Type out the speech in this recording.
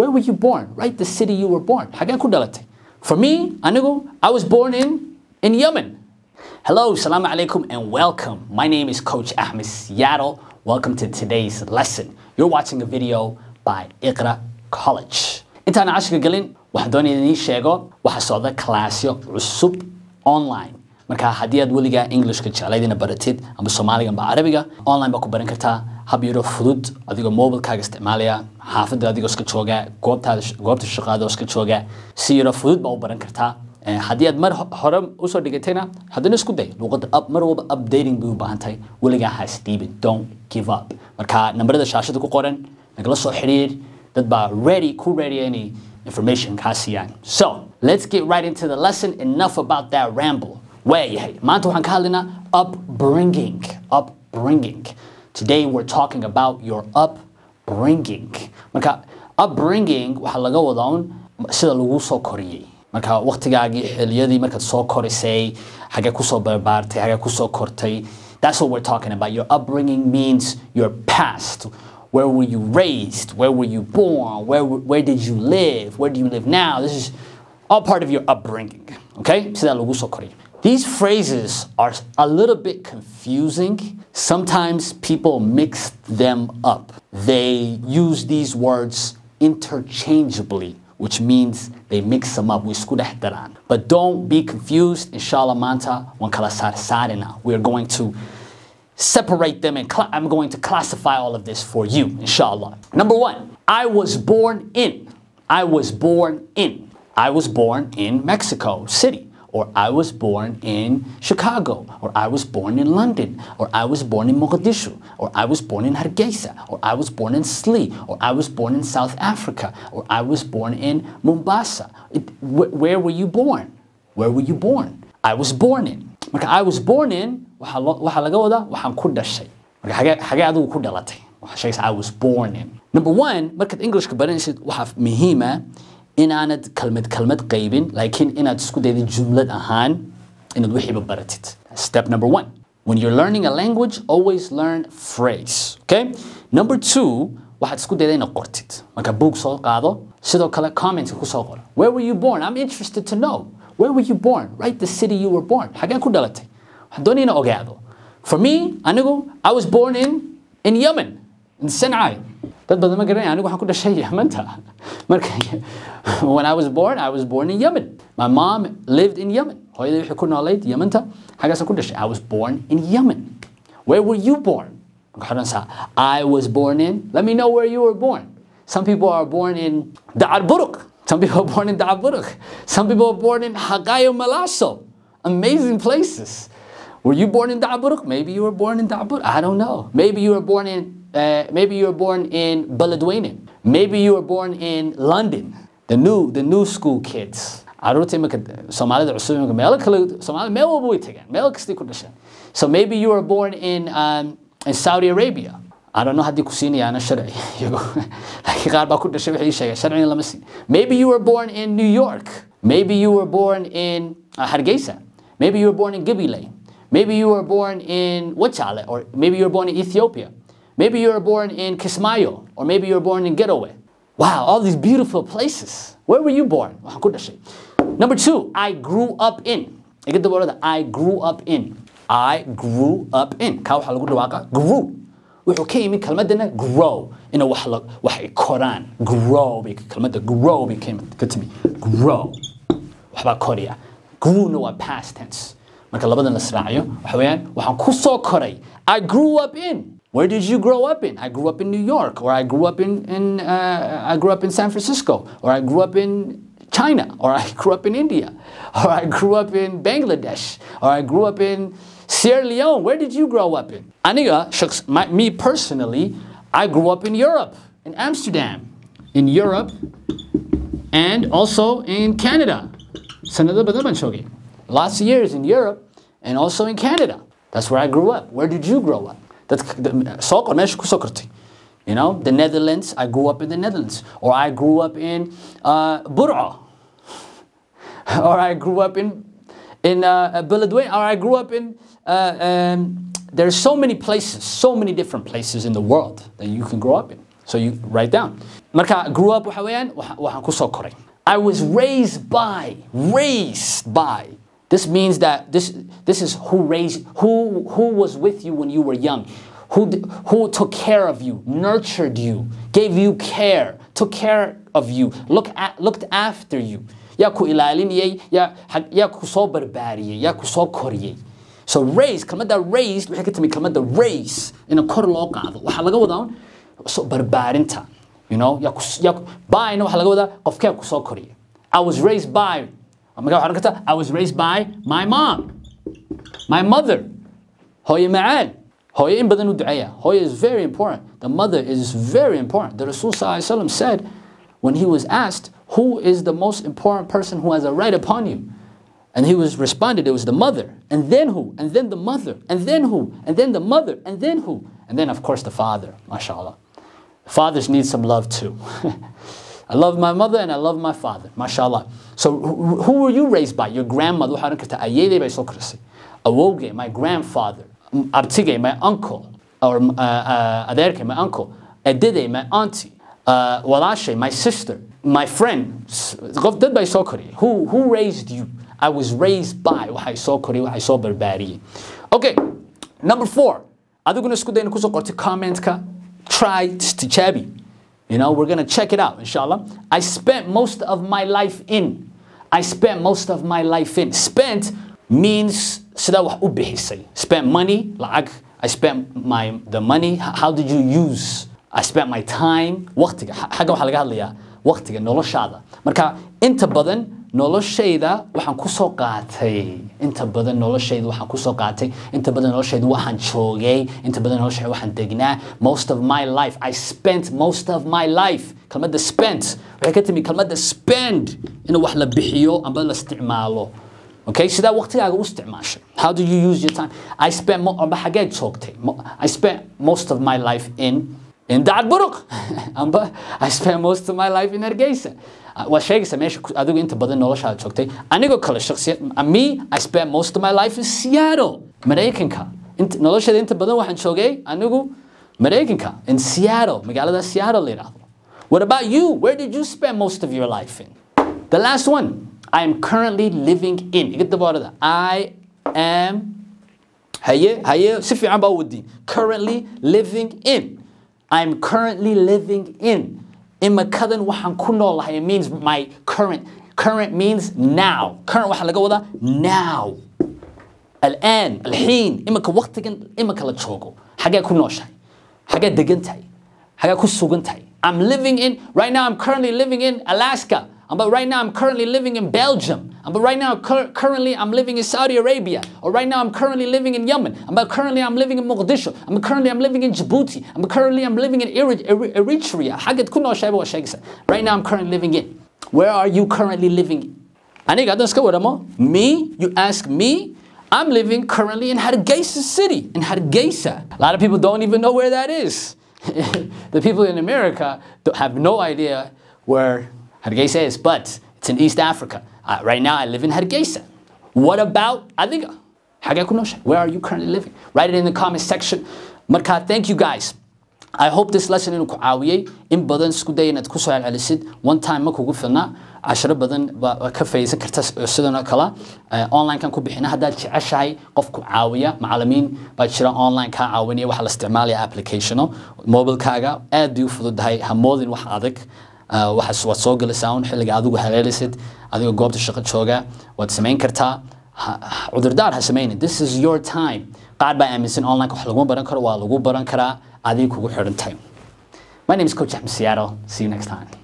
Where were you born? Write the city you were born. Xagee ku dhalatay? For me, I was born in Yemen. Hello, salaam alaikum, and welcome. My name is Coach Ahmed Seattle. Welcome to today's lesson. You're watching a video by Iqra College. Intaan cashka galin, waxaan doonaya inaan sheego waxa socda classyo cusub online. Marka haddii aad weligaa Englishka jeclaydina baratid ama Soomaaliga ama Carabiga, online baa ku baran kartaa hab yaro fudud adigoo mobilkaaga isticmaalaya, xaafadda adigoo iska jooga, goobta shaqada iska jooga, si yaro fudud baa u baran kartaa. Haddii aad mar hore u soo dhigatayna haddana isku day luqadda mar walba updating bay u baahan tahay weligaa ha isdhiibin, don't give up. Marka nambarada shaashada ku qoran nagala soo xiriir, dad baa ready any information kaa siiyaan. So let's get right into the lesson. Enough about that ramble. Waayahay maanta waxaan ka hadlaynaa upbringing. Today we're talking about your upbringing. Marka upbringing waxa laga wadaa sida lagu soo koriyay. Marka waqtigaagii xiliyadii markaad soo korisay, xagee ku soo barbaartay, xagee ku soo kortay. That's what we're talking about. Your upbringing means your past. Where were you raised? Where were you born? Where did you live? Where do you live now? This is all part of your upbringing. Okay? Sida lagu soo koriyay. These phrases are a little bit confusing. Sometimes people mix them up. They use these words interchangeably, which means they mix them up. But don't be confused. Inshallah manta wan kala saarina. We're going to separate them and I'm going to classify all of this for you, inshallah. Number one, I was born in Mexico City. Or I was born in Chicago, or I was born in London, or I was born in Mogadishu, or I was born in Hargeisa, or I was born in Sli, or I was born in South Africa, or I was born in Mombasa. Where were you born? Where were you born? I was born in. Marka I was born in, waxa laga wadaa waxaan ku dhashay. Marka xagee adigu ku dhalatay? Waxa sheegaysaa I was born in. Number one, markaad Englishka baranaysid waxa muhiima inaanad kalmad qaybin, laakiin inaad isku daydo jumlad ahaan inaad wixiiba baratid. Step number one. When you're learning a language, always learn phrase. Okay? Number two, waxaad isku dayda inaad qortid. Marka book soo qaado, sidoo kale comments ku soo qor. Where were you born? I'm interested to know. Where were you born? Write the city you were born. Xagee ku dhalatay? Waxaan doonaya inaan ogaado. For me, I was born in Yemen, in Sinai. Dad badan ma garanayaan anigu waxaan ku dhashay Yementa. Marka when I was born in Yemen. My mom lived in Yemen. Hooyaday waxay ku noolayd Yementa. Xagaas ku dhashay. I was born in Yemen. Where were you born? I was born in. Let me know where you were born. Some people are born in Da'arburuk. Some people are born in Da'arburuk. Some people are born in Hagayo Malaso. Amazing places. Were you born in Da'arburuk? Maybe you were born in Da'arburuk. I don't know. Maybe you were born in Beledweyne. Maybe you were born in London. The new school kids. So maybe you were born in Saudi Arabia. I don't know how Maybe you were born in New York. Maybe you were born in Hargeisa. Maybe you were born in Gibile. Maybe you were born in Wachale, or maybe you were born in Ethiopia. Maybe you were born in Kismayo, or maybe you were born in Getawe. Wow, all these beautiful places. Where were you born? Number two, I grew up in. I get the word I grew up in. I grew up in. Grew. Wuxuu ka yimid kalmadana grow. Ina wax koraan. Grow. Kalmada grow became ka timi. Grow. Waxba koriya. Grew no waa past tense. Marka labadan la israaciyo waxa weeyaan waxaan ku soo koray. I grew up in. Where did you grow up in? I grew up in New York, or I grew up in San Francisco, or I grew up in China, or I grew up in India, or I grew up in Bangladesh, or I grew up in Sierra Leone. Where did you grow up in? Me personally, I grew up in Europe, in Amsterdam, in Europe, and also in Canada. Lots of years in Europe and also in Canada. That's where I grew up. Where did you grow up? You know, the Netherlands, I grew up in the Netherlands. Or I grew up in Bur'a. Or I grew up in Beledweyne. Or I grew up in... there's so many places, so many different places in the world that you can grow up in. So you write down. Marka grew up waxa weeyaan waxaan ku soo koray. I was raised by. This means that this is who was with you when you were young. Who took care of you, nurtured you, gave you care, took care of you, looked after you. Ya ku ilaalinayay, ya ku soo barbaariyay, ya ku soo koriyay. So raised, kalmada raised waxay ka timid kalmada raise in kor loo qaado. Waxa laga wadaa so barbaarinta. You know, by no waxa laga wadaa qofkee ku soo koriyay. I was raised by I was raised by my mom, my mother. Hooyo macaan. Hooyo in badan u duceeya. Hooyo is very important. The mother is very important. The Rasul ﷺ said when he was asked, who is the most important person who has a right upon you? And he was responded, it was the mother. And then who? And then the mother. And then who? And then the mother. And then who? And then of course the father. MashaAllah. Fathers need some love too. I love my mother and I love my father. MashaAllah. So who were you raised by? Your grandmother. Awoge, my grandfather. Abtige, my uncle. Or aderke, my uncle. Edide, my auntie. Walashe, my sister. My friend. Who raised you? I was raised by. Okay. Number 4. Comment ka. Try tijabi. You know, we're going to check it out, inshallah. I spent most of my life in. Spent means spent money, like I spent the money. How did you use? I spent my time. وقتك حاجة وحلاقة هذليا وقتك نولشادا. مركا أنت بدن نولشيدا وحن كسوقاتي. أنت بدن نولشيدا وحن كسوقاتي. أنت بدن نولشيدا وحن شوقي. أنت بدن نولشيدا وحن دقنا. Most of my life. I spent most of my life. كلمة the spent. وحكيتني كلمة the spend. إنه وحلا بحيو أم بلا استعماله. Okay, so that وقتي أقول استعماش. How do you use your time? I spent most of my life in Dad Buruk. I spent most of my life in Hargeysa. وشيء سميش أدوق أنت بدن نولش على شوكتي. أنا أقول كل الشخصيات. Me, I spent most of my life in Seattle. مريكنكا. أنت نولش أنت بدن واحد شوكي. أنا أقول مريكنكا in Seattle. مقالة ده Seattle ليرا. What about you? Where did you spend most of your life in? The last one. I am currently living in. Get the bottom. I am. هيا سفي عم بودي. Currently living in. I'm currently living in. إما كذا وحن كنا الله. It means my current. Current means now. Current وحن لقوا now. الآن الحين إما كوقتك إما كلا تشوقو. حاجة كنا شيء. حاجة دقنتي. حاجة كسوقنتي. I'm living in. Right now I'm currently living in Alaska. But right now I'm currently living in Belgium. But right now currently I'm living in Saudi Arabia. Or right now I'm currently living in Yemen. But currently I'm living in Mogadishu. Currently I'm living in Djibouti. Currently I'm living in Eritrea. Right now I'm currently living in. Where are you currently living in? Me, you ask me. I'm living currently in Hargeisa City. In Hargeisa. A lot of people don't even know where that is. The people in America have no idea where Hargeisa is, but it's in East Africa. Right now, I live in Hargeisa. What about Adiga? Where are you currently living? Write it in the comment section. Marka, thank you guys. I hope this lesson in Kuawiyay in badan skuday inad ku soo celisid one time ma kugu filna 10 badan ka faysan kartaa sidoo kale online kan ku bixina hadaad jeceshahay qof ku caawiya macallimiin baa jira online ka caawinaya waxa la isticmaalaya applicationo mobile-kaaga aad u fududahay hamoodin wax adag waxa soo soo galaysaa xilliga adigu haleelisid adiga goobta shaqo jooga waad sameyn kartaa cudurdaar ha sameeynin. This is your time. qaar baa aaminsan online wax lagu baran karo waa lagu baran karaa adiga kugu xiran tahay. My name is Coach Ahmed. See you next time.